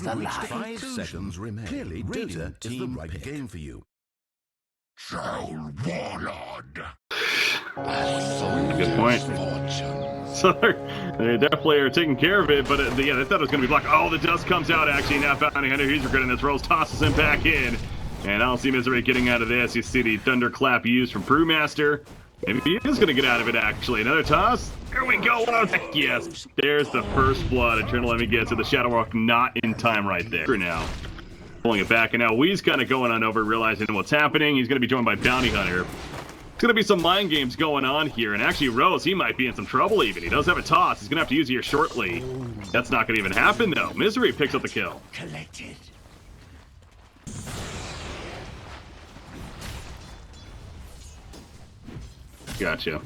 have reached 5 seconds remain. Clearly, Dota is the right game for you. Good point. So they definitely are taking care of it, but yeah, they thought it was going to be blocked. Oh, the dust comes out, actually. Now Bounty Hunter, he's regretting this. Rose tosses him back in. And I don't see Misery getting out of this. You see the Thunderclap used from Brewmaster. Maybe he is going to get out of it, actually. Another toss. Here we go. Yes, there's the first blood. Eternal Enemy gets it. The Shadow Walk not in time right there. Now, pulling it back, and now Wee's kind of going on over, realizing what's happening. He's going to be joined by Bounty Hunter. There's going to be some mind games going on here, and actually Rose, he might be in some trouble even. He does have a toss. He's going to have to use it here shortly. That's not going to even happen, though. Misery picks up the kill. Collected. Gotcha.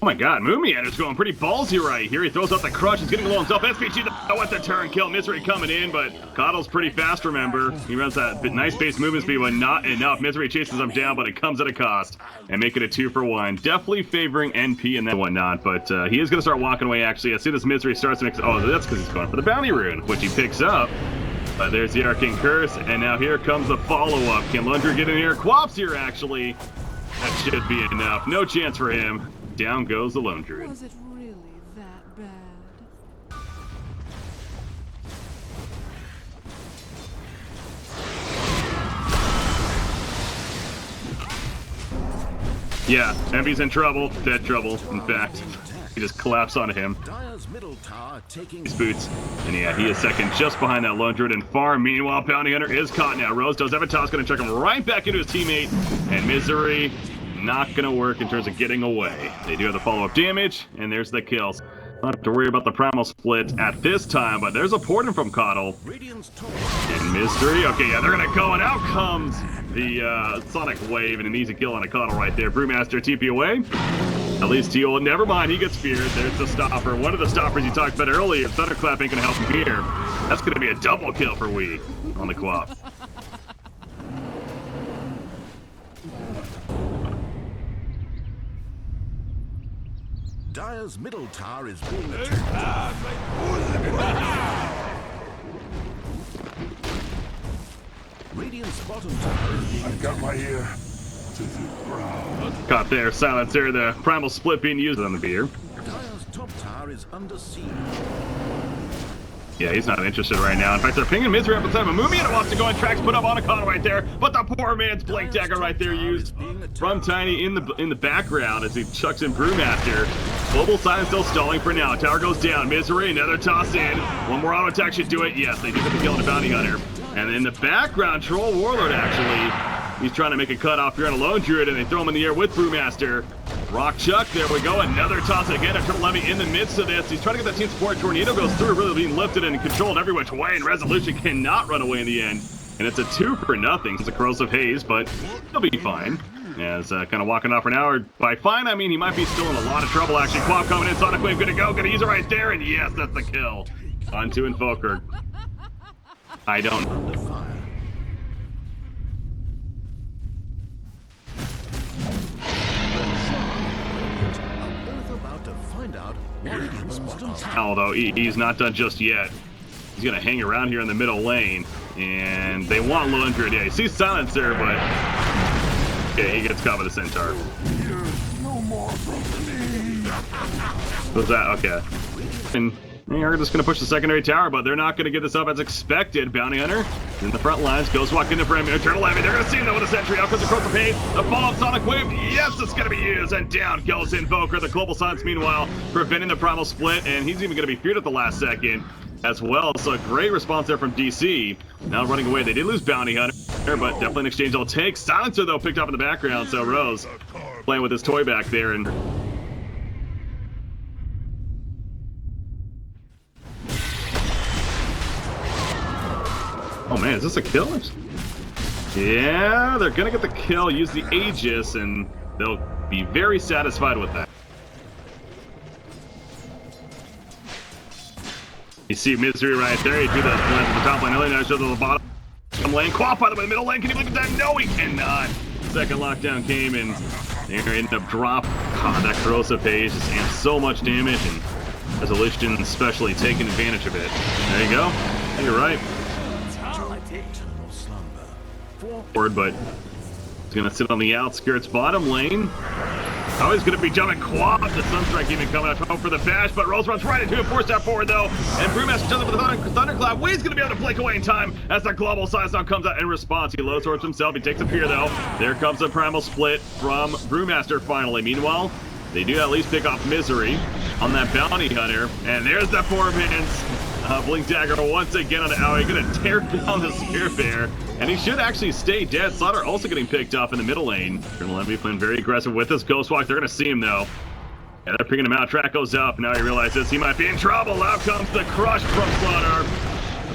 Oh my god, Moomiander's going pretty ballsy right here. He throws out the crush. He's getting low himself. SPG with the turn kill. Misery coming in, but Coddle's pretty fast, remember. He runs that nice base movement speed, but not enough. Misery chases him down, but it comes at a cost. And make it a 2-for-1. Definitely favoring NP and that whatnot, but he is going to start walking away, actually. As soon as Misery starts to mix... Oh, that's because he's going for the bounty rune, which he picks up. There's the Arcane Curse, and now here comes the follow-up. Can Lundra get in here? Quap's here, actually. That should be enough. No chance for him. Down goes the Lone Druid. Was it really that bad? Yeah, MP's in trouble. Dead trouble, in fact. He just collapsed onto him. His boots. And yeah, he is second just behind that Lone Druid and farm. Meanwhile, Bounty Hunter is caught now. Rose does have a toss, going to chuck him right back into his teammate. And Misery, not going to work in terms of getting away. They do have the follow-up damage, and there's the kills. Not have to worry about the primal split at this time, but there's a portal from Coddle. And Mystery. Okay, yeah, they're going to go, and out comes the Sonic Wave, and an easy kill on a Coddle right there. Brewmaster TP away. At least he'll, never mind, he gets feared. There's the stopper. One of the stoppers you talked about earlier. Thunderclap ain't going to help him here. That's going to be a double kill for Wee on the Quap. Dire's middle tower is being attacked. Radiant's bottom tower is being I've got my ear to the ground. Caught there, silencer, the primal split being used on the beer. Dire's top tower is under siege. Yeah, he's not interested right now. In fact, they're pinging Misery up inside of a Moomiander wants to go in tracks, put up on a con right there, but the poor man's Blink Dagger right there used from Tiny in the background as he chucks in Brewmaster. Global Silence still stalling for now. Tower goes down. Misery, another toss in. One more auto attack should do it. Yes, they do get the kill on the Bounty Hunter. And in the background, Troll Warlord actually, he's trying to make a cut off here on a Lone Druid, and they throw him in the air with Brewmaster. Rock Chuck, there we go. Another toss again. A Triple Levy in the midst of this. He's trying to get that team support. Tornado goes through, really being lifted and controlled every which way, and Resolution cannot run away in the end. And it's a 2-for-0. It's a Corrosive Haze, but he'll be fine. As kind of walking off for an hour. By fine, I mean he might be still in a lot of trouble, actually. Quap coming in, Sonic Wave gonna go, gonna use it right there, and yes, that's the kill. On to Invoker. I don't. Although he's not done just yet. He's gonna hang around here in the middle lane, and they want Lone Druid. Yeah, he sees Silencer, but okay, he gets caught with a Centaur. No more What's that? Okay. And they're just going to push the secondary tower, but they're not going to get this up as expected. Bounty Hunter in the front lines. Ghost walk into frame. Eternal Levy. They're going to see him though with a sentry. Out comes the Corrosive Haze. The follow-up Sonic Wave. Yes, it's going to be used. And down goes Invoker. The Global Silence, meanwhile, preventing the primal split. And he's even going to be feared at the last second as well. So a great response there from DC. Now running away. They did lose Bounty Hunter, but definitely an exchange they'll take. Silencer, though, picked up in the background. So Rose playing with his toy back there. And oh man, is this a kill? Yeah, they're gonna get the kill, use the Aegis, and they'll be very satisfied with that. You see Misery right there, he threw that blend to the top lane, now shows to the bottom lane. Quap, by the way, the middle lane, can you believe that? No, he cannot. Second lockdown came, and they end up drop God, that corrosive haze just amps so much damage, and Resolution especially taking advantage of it. There you go. You're right. Forward, but he's gonna sit on the outskirts bottom lane. Oh, he's gonna be jumping quad. The Sunstrike even coming up for the bash, but Rose runs right into it, forced out forward though. And Brewmaster does it with the Thundercloud. Wade's gonna be able to blink away in time as the global size now comes out in response. He low swords himself. He takes a peer though. There comes a primal split from Brewmaster finally. Meanwhile, they do at least pick off Misery on that bounty hunter. And there's the 4-man's Blink Dagger once again on Aoi, gonna tear down the Spear Bear. And he should actually stay dead. Slaughter also getting picked off in the middle lane. Colonel Envy playing very aggressive with this Ghost Walk. They're gonna see him though. Yeah, they're picking him out. Track goes up. Now he realizes he might be in trouble. Out comes the crush from Slaughter.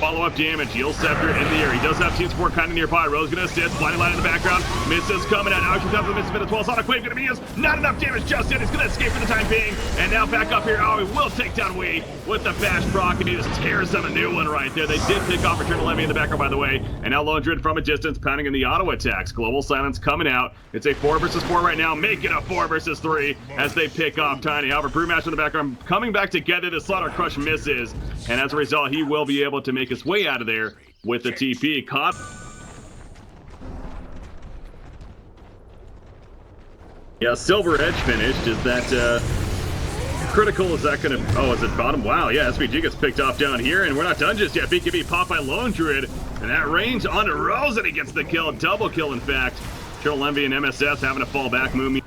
Follow-up damage. Heal Scepter in the air. He does have team support kind of nearby. Rose gonna assist. Blinding light in the background. Misses coming out. Now he shoots out for the misses as well. Sonic Wave gonna be used. Not enough damage just yet. He's gonna escape for the time being. And now back up here. Oh, he will take down Wade with the bash proc, and he just tears them a new one right there. They did pick off Eternal Envy in the background, by the way. And now Lone Druid from a distance, pounding in the auto attacks. Global Silence coming out. It's a 4 versus 4 right now. Make it a 4 versus 3 as they pick off Tiny. However, Brewmaster in the background coming back together. The Slaughter Crush misses. And as a result, he will be able to make his way out of there with the TP. Caught. Yeah, Silver Edge finished. Is that critical? Is that gonna... Oh, is it bottom? Wow, yeah, SVG gets picked off down here, and we're not done just yet. BKB popped by Lone Druid, and that range onto Rose, and he gets the kill. Double kill, in fact. Eternal Envy and MSS having to fall back. Moomy.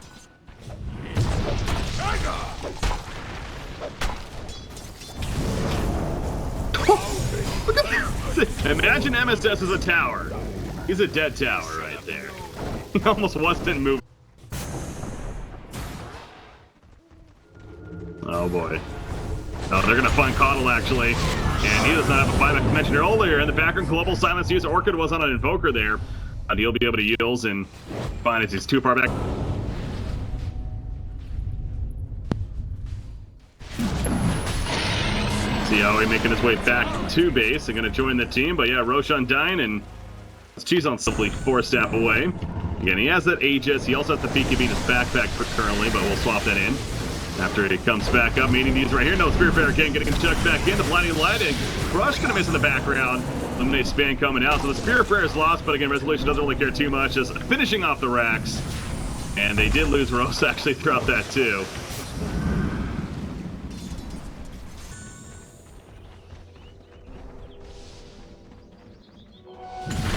Imagine MSS as a tower. He's a dead tower right there. He almost wasn't moving. Oh boy. Oh, they're gonna find Coddle actually. And he does not have a buyback. I mentioned earlier in the background, Global Silence use. Orchid was on an Invoker there. He'll be able to yields and find it. He's too far back. Aoi making his way back to base and going to join the team. But yeah, Roshan dying, and Chizon simply 4-step away. Again, he has that Aegis. He also has the BKB in his backpack currently, but we'll swap that in after he comes back up. Meaning to use right here. No Spear Bear again, getting chucked back in. The Blinding Light, and Crush going to miss in the background. Eliminate Span coming out. So the Spear Bear is lost, but again, Resolution doesn't really care too much. Just finishing off the racks. And they did lose Rose actually throughout that too.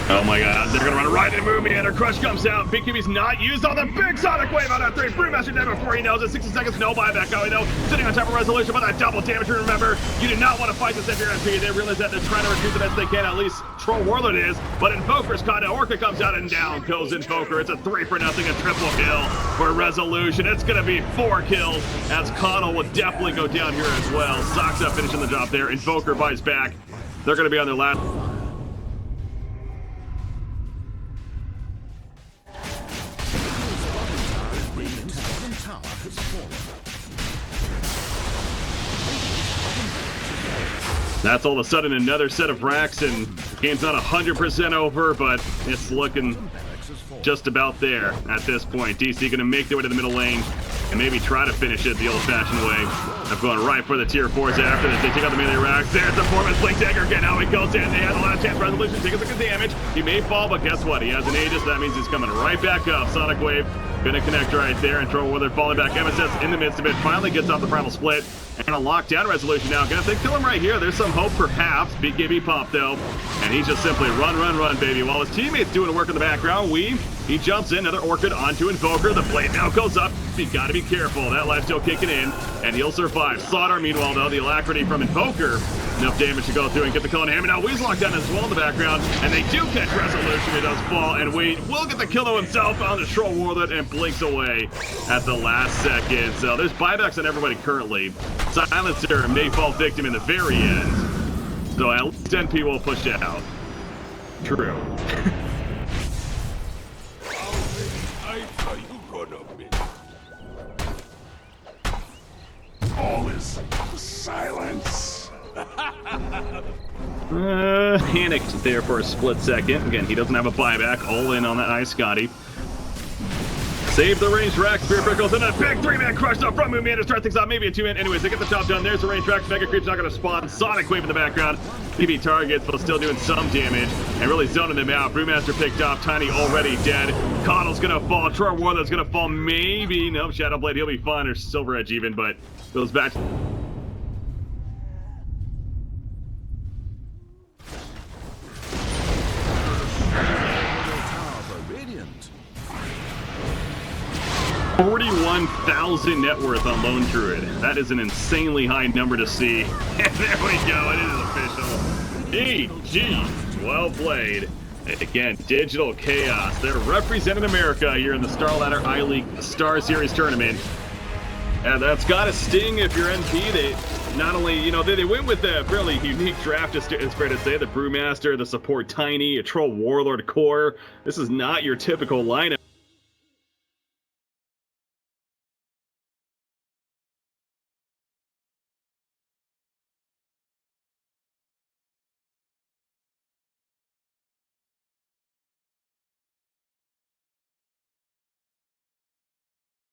Oh my god, they're gonna run right into Moomy, and her crush comes out. BKB's not used on the big Sonic Wave on that 3. Brewmaster dead before he knows it. 60 seconds, no buyback. Oh, though, sitting on top of Resolution, but that double damage. Remember, you do not want to fight this if you're SP. They realize that they're trying to recruit the best they can. At least Troll Warlord is, but Invoker's caught. Orca comes out and down goes Invoker. It's a 3-0, a triple kill for Resolution. It's gonna be 4 kills as Coddle will definitely go down here as well. Soxa finishing the job there. Invoker buys back. They're gonna be on their last. That's all of a sudden another set of racks, and the game's not 100% over, but it's looking just about there at this point. DC going to make their way to the middle lane and maybe try to finish it the old-fashioned way of going right for the tier 4s after this. They take out the melee racks. There's the 4-man's Blink Dagger again. Now he goes in. They have the last chance. Resolution takes a good damage. He may fall, but guess what? He has an Aegis. That means he's coming right back up. Sonic Wave gonna connect right there, and Troll Warlord falling back. MSS in the midst of it. Finally gets off the primal split. And a lockdown Resolution now. Gonna think kill him right here. There's some hope perhaps. BKB pop though. And he's just simply run, baby. While his teammates doing work in the background, he jumps in. Another Orchid onto Invoker. The blade now goes up. You gotta be careful. That life still kicking in. And he'll survive. Slaughter, meanwhile, though, the alacrity from Invoker. Enough damage to go through and get the kill on him. And now Wee's locked down as well in the background. And they do catch Resolution. He does fall. And Wee will get the kill to himself on the Troll Warlord and blinks away at the last second. So there's buybacks on everybody currently. Silencer may fall victim in the very end. So at least NP will push it out. True. All is silence. Panicked there for a split second. Again, he doesn't have a buyback. All in on that Ice Scotty. Save the range rack, Spirit Prickles, and a big 3-man crush up from Moomin to start things out. Maybe a 2-man. Anyways, they get the job done. There's the range rack. Mega Creep's not going to spawn. Sonic Wave in the background. PB targets, but still doing some damage and really zoning them out. Brewmaster picked off. Tiny already dead. Coddle's going to fall. Troy Warlord's going to fall. Maybe. Nope. Shadowblade, he'll be fine. Or Silver Edge even, but goes back. Radiant. 41,000 net worth on Lone Druid. That is an insanely high number to see. And there we go. It is official. GG. Well played. Again, Digital Chaos. They're representing America here in the StarLadder iLeague Star Series tournament. And that's got to sting if you're NP. They not only, you know, they went with a fairly unique draft, it's fair to say. The Brewmaster, the support Tiny, a Troll Warlord core. This is not your typical lineup.